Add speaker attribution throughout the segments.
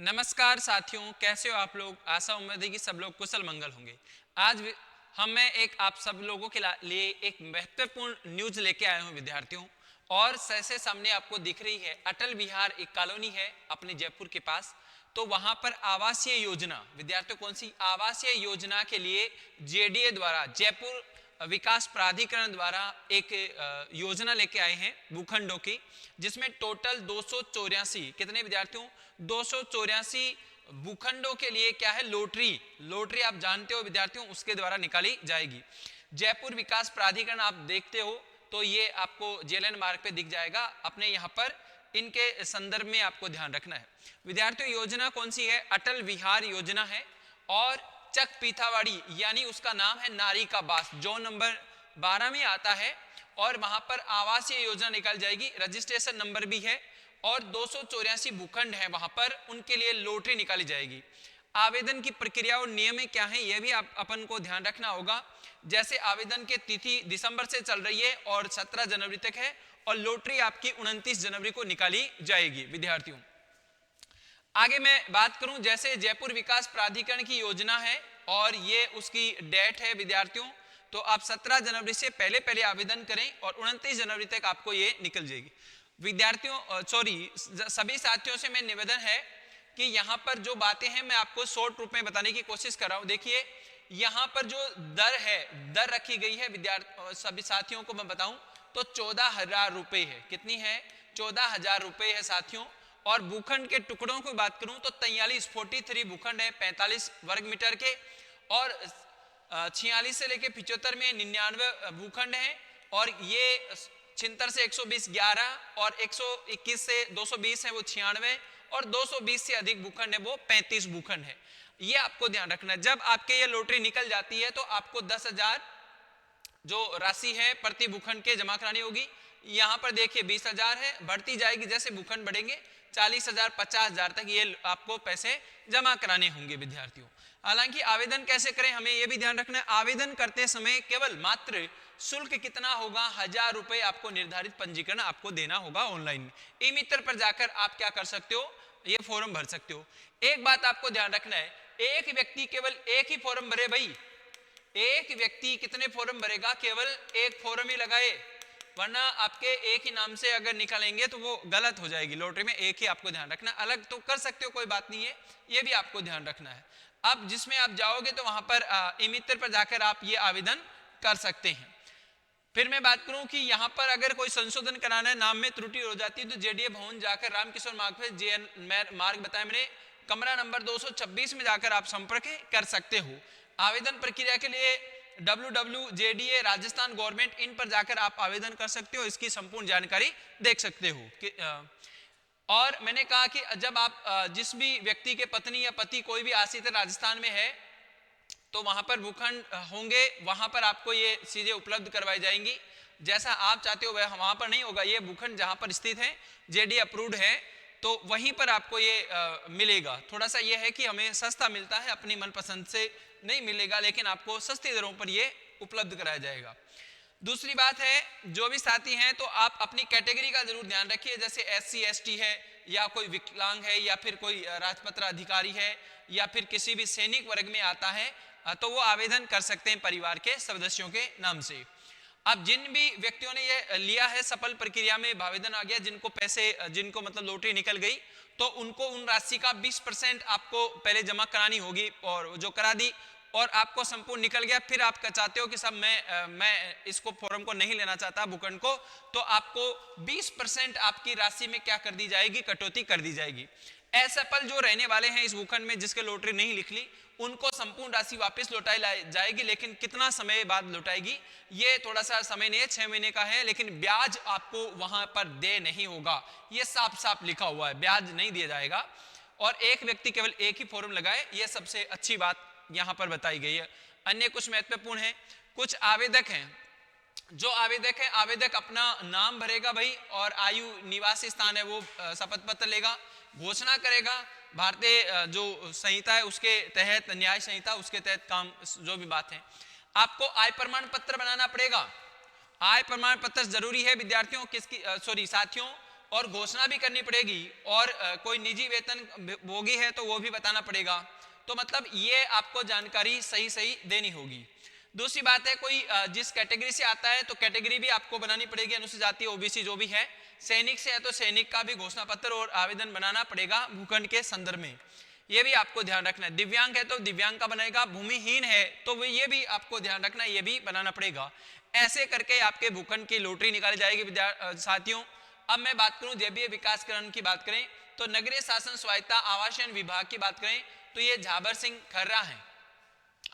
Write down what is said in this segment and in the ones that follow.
Speaker 1: नमस्कार साथियों, कैसे हो आप लोग। आशा उम्मीद है कि सब लोग कुशल मंगल होंगे। आज मैं एक आप सब लोगों के लिए एक महत्वपूर्ण न्यूज लेके आया हूं विद्यार्थियों। और से सामने आपको दिख रही है अटल विहार, एक कॉलोनी है अपने जयपुर के पास। तो वहां पर आवासीय योजना, विद्यार्थियों कौन सी आवासीय योजना के लिए जेडीए द्वारा, जयपुर विकास प्राधिकरण द्वारा एक योजना लेके आए हैं भूखंडों की, जिसमें टोटल 284, कितने विद्यार्थियों, 284 भूखंडों के लिए क्या है, लॉटरी आप जानते हो विद्यार्थियों, उसके द्वारा निकाली जाएगी। जयपुर विकास प्राधिकरण आप देखते हो तो ये आपको जेएलएन मार्ग पे दिख जाएगा। अपने यहाँ पर इनके संदर्भ में आपको ध्यान रखना है विद्यार्थियों। योजना कौन सी है, अटल विहार योजना है। और चक पीथावाड़ी यानी उसका नाम है नारी का बास, जो नंबर 12 में आता है। और वहां पर आवासीय योजना निकल जाएगी, रजिस्ट्रेशन नंबर भी है। और 284 भूखंड है वहां पर, उनके लिए लॉटरी निकाली जाएगी। आवेदन की प्रक्रिया और नियम क्या है, यह भी आप अपन को ध्यान रखना होगा। जैसे आवेदन की तिथि दिसंबर से चल रही है और 17 जनवरी तक है, और लॉटरी आपकी 29 जनवरी को निकाली जाएगी विद्यार्थियों। आगे मैं बात करूं, जैसे जयपुर विकास प्राधिकरण की योजना है और ये उसकी डेट है विद्यार्थियों, तो आप 17 जनवरी से पहले आवेदन करें और 29 जनवरी तक आपको ये निकल जाएगी विद्यार्थियों। सभी साथियों से मैं निवेदन है कि यहाँ पर जो बातें हैं मैं आपको शॉर्ट रूप में बताने की कोशिश कर रहा हूँ। देखिए यहाँ पर जो दर रखी गई है विद्यार्थी, सभी साथियों को मैं बताऊं तो 14,000 रुपए है। कितनी है, 14,000 रुपए है साथियों। और भूखंड के टुकड़ों की बात करूं तो 43 भूखंड है 45 वर्ग मीटर के। और 46 से लेके 75 में 99 भूखंड है। और ये 76 से 120 11, और 121 से 220 है वो 96, और 220 से अधिक भूखंड है वो 35 भूखंड है। ये आपको ध्यान रखना है। जब आपके ये लॉटरी निकल जाती है तो आपको 10,000 जो राशि है प्रति भूखंड के जमा करानी होगी। यहाँ पर देखिए 20,000 है, बढ़ती जाएगी जैसे भूखंड बढ़ेंगे, 40,000 50,000 तक ये आपको पैसे जमा कराने होंगे विद्यार्थियों। हालांकि आवेदन कैसे करें हमें यह भी ध्यान रखना है। आवेदन करते समय केवल मात्र शुल्क कितना होगा, 1,000 रुपए आपको निर्धारित पंजीकरण आपको देना होगा ऑनलाइन। ई मित्र पर जाकर आप क्या कर सकते हो, ये फॉर्म भर सकते हो। एक बात आपको ध्यान रखना है, एक व्यक्ति केवल एक ही फॉर्म भरे भाई। एक व्यक्ति कितने फॉर्म भरेगा, केवल एक फॉर्म ही लगाए, वरना आपके एक ही नाम से अगर निकालेंगे तो वो गलत हो जाएगी। लॉटरी में एक ही आपको ध्यान रखना, अलग तो कर सकते हो कोई बात नहीं है, ये भी आपको ध्यान रखना है। अब जिसमें आप जाओगे तो वहां पर ई मित्र पर जाकर आप ये आवेदन कर सकते हैं। फिर मैं बात करूं कि यहाँ पर अगर कोई संशोधन कराना है, नाम में त्रुटि हो जाती है, तो जेडीए भवन जाकर रामकिशोर मार्ग पे जेएन मार्ग बताया मैंने, कमरा नंबर 226 में जाकर आप संपर्क कर सकते हो। आवेदन प्रक्रिया के लिए www.jda राजस्थान गवर्नमेंट इन पर जाकर आप आवेदन कर सकते हो, इसकी संपूर्ण जानकारी देख सकते हो। और मैंने कहा कि जब आप जिस भी व्यक्ति के पत्नी या पति कोई भी आश्रित राजस्थान में है तो वहां पर भूखंड होंगे, वहां पर आपको ये चीजें उपलब्ध करवाई जाएंगी जैसा आप चाहते हो। वह वहां पर नहीं होगा, ये भूखंड जहां पर स्थित है जेडी अप्रूव्ड है तो वहीं पर आपको ये मिलेगा। थोड़ा सा ये है कि हमें सस्ता मिलता है, अपनी मनपसंद से नहीं मिलेगा, लेकिन आपको सस्ती दरों पर ये उपलब्ध कराया जाएगा। दूसरी बात है, जो भी साथी हैं तो आप अपनी कैटेगरी का जरूर ध्यान रखिए, जैसे SC ST है या कोई विकलांग है या फिर कोई राजपत्र अधिकारी है या फिर किसी भी सैनिक वर्ग में आता है तो वो आवेदन कर सकते हैं परिवार के सदस्यों के नाम से। अब जिन भी व्यक्तियों ने ये लिया है, सफल प्रक्रिया में आवेदन आ गया, जिनको पैसे, जिनको मतलब लॉटरी निकल गई, तो उनको उन राशि का 20% आपको पहले जमा करानी होगी, और जो करा दी और आपको संपूर्ण निकल गया। फिर आप चाहते हो कि सब मैं इसको फॉर्म को नहीं लेना चाहता भूखंड को, तो आपको 20% आपकी राशि में क्या कर दी जाएगी, कटौती कर दी जाएगी। असफल जो रहने वाले हैं इस भूखंड में, जिसके लॉटरी नहीं निकली, उनको संपूर्ण राशि वापस लौटाई जाएगी। लेकिन कितना समय बाद लौटाएगी ये थोड़ा सा समय नहीं है, 6 महीने का है, लेकिन ब्याज आपको वहां पर दे नहीं होगा, ये साफ साफ लिखा हुआ है, ब्याज नहीं दिया जाएगा। और एक व्यक्ति केवल एक ही फॉर्म लगाए, ये सबसे अच्छी बात यहां पर बताई गई है। अन्य कुछ महत्वपूर्ण है, कुछ आवेदक हैं, जो आवेदक है, आवेदक अपना नाम भरेगा भाई, और आयु निवासी स्थान है वो शपथ पत्र लेगा, घोषणा करेगा भारतीय जो संहिता है उसके तहत, न्याय संहिता उसके तहत काम, जो भी बात है। आपको आय प्रमाण पत्र बनाना पड़ेगा। आय प्रमाण पत्र जरूरी है विद्यार्थियों, किसकी साथियों, और घोषणा भी करनी पड़ेगी, और कोई निजी वेतन भोगी है तो वो भी बताना पड़ेगा। तो मतलब ये आपको जानकारी सही सही देनी होगी। दूसरी बात है, कोई जिस कैटेगरी से आता है तो कैटेगरी भी आपको बनानी पड़ेगी, अनुसूचित जाति ओबीसी जो भी है। सैनिक से है तो सैनिक का भी घोषणा पत्र और आवेदन बनाना पड़ेगा भूखंड के संदर्भ में, ये भी आपको ध्यान रखना है। दिव्यांग है तो दिव्यांग का बनेगा, भूमिहीन है तो वो ये भी आपको ध्यान रखना है, ये भी बनाना पड़ेगा। ऐसे करके आपके भूखंड की लॉटरी निकाली जाएगी साथियों। अब मैं बात करूं जेबीए विकासकरण की बात करें तो नगरीय शासन स्वायत्ता आवासन विभाग की बात करें तो ये झाबर सिंह खर्रा है,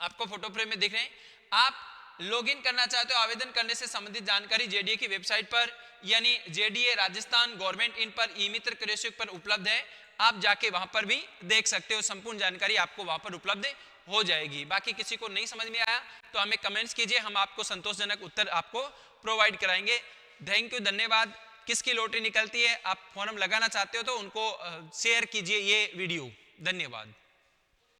Speaker 1: आपको फोटो फ्रेम में दिख रहे हैं। आप लॉगिन करना चाहते हो, आवेदन करने से संबंधित जानकारी जेडीए की वेबसाइट पर यानी जेडीए राजस्थान गवर्नमेंट इन पर ई मित्र कृषि पर उपलब्ध है, आप जाके वहां पर भी देख सकते हो, संपूर्ण जानकारी आपको वहां पर उपलब्ध हो जाएगी। बाकी किसी को नहीं समझ में आया तो हमें कमेंट्स कीजिए, हम आपको संतोषजनक उत्तर आपको प्रोवाइड कराएंगे। थैंक यू, धन्यवाद। किसकी लॉटरी निकलती है, आप फॉर्म लगाना चाहते हो तो उनको शेयर कीजिए ये वीडियो। धन्यवाद।